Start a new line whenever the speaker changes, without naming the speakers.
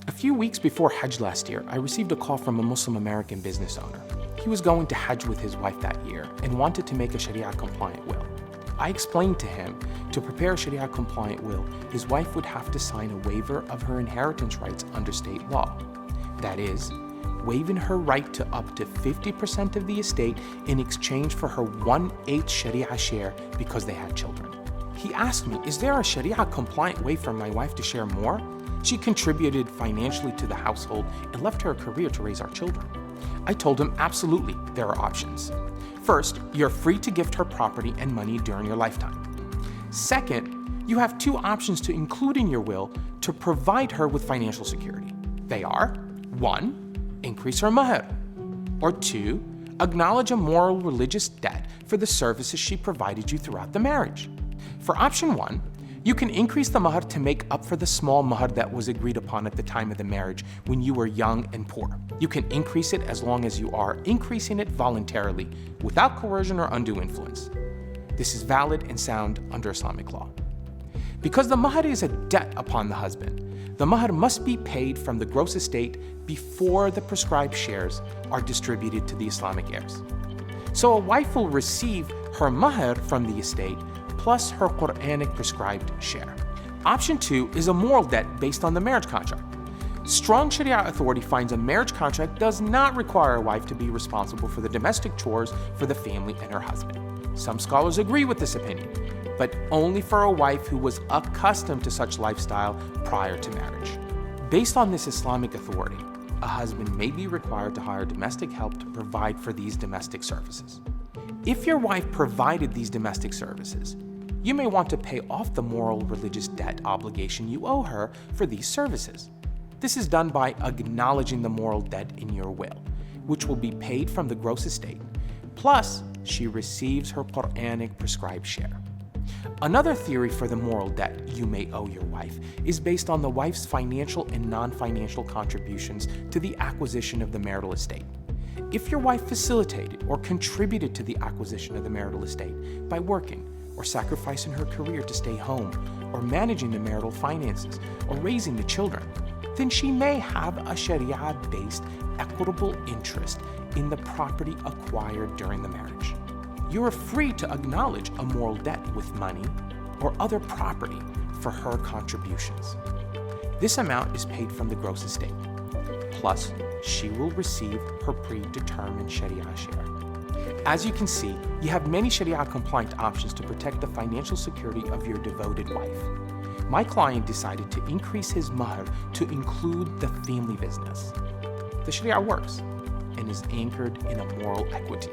A few weeks before Hajj last year, I received a call from a Muslim American business owner. He was going to Hajj with his wife that year and wanted to make a Sharia-compliant will. I explained to him to prepare a Sharia-compliant will, his wife would have to sign a waiver of her inheritance rights under state law. That is, waiving her right to up to 50% of the estate in exchange for her 1/8 Sharia share because they had children. He asked me, is there a Sharia-compliant way for my wife to share more? She contributed financially to the household and left her career to raise our children. I told him absolutely there are options. First, you're free to gift her property and money during your lifetime. Second, you have two options to include in your will to provide her with financial security. They are, 1, increase her mahr, or 2, acknowledge a moral religious debt for the services she provided you throughout the marriage. For option 1, you can increase the mahr to make up for the small mahr that was agreed upon at the time of the marriage when you were young and poor. You can increase it as long as you are increasing it voluntarily, without coercion or undue influence. This is valid and sound under Islamic law. Because the mahr is a debt upon the husband, the mahr must be paid from the gross estate before the prescribed shares are distributed to the Islamic heirs. So a wife will receive her mahr from the estate plus her Quranic prescribed share. Option 2 is a moral debt based on the marriage contract. Strong Sharia authority finds a marriage contract does not require a wife to be responsible for the domestic chores for the family and her husband. Some scholars agree with this opinion, but only for a wife who was accustomed to such lifestyle prior to marriage. Based on this Islamic authority, a husband may be required to hire domestic help to provide for these domestic services. If your wife provided these domestic services, you may want to pay off the moral religious debt obligation you owe her for these services. This is done by acknowledging the moral debt in your will, which will be paid from the gross estate, plus she receives her Quranic prescribed share. Another theory for the moral debt you may owe your wife is based on the wife's financial and non-financial contributions to the acquisition of the marital estate. If your wife facilitated or contributed to the acquisition of the marital estate by working or sacrificing her career to stay home, or managing the marital finances, or raising the children, then she may have a Sharia-based equitable interest in the property acquired during the marriage. You are free to acknowledge a moral debt with money or other property for her contributions. This amount is paid from the gross estate, plus she will receive her predetermined Sharia share. As you can see, you have many Sharia-compliant options to protect the financial security of your devoted wife. My client decided to increase his mahr to include the family business. The Sharia works and is anchored in a moral equity.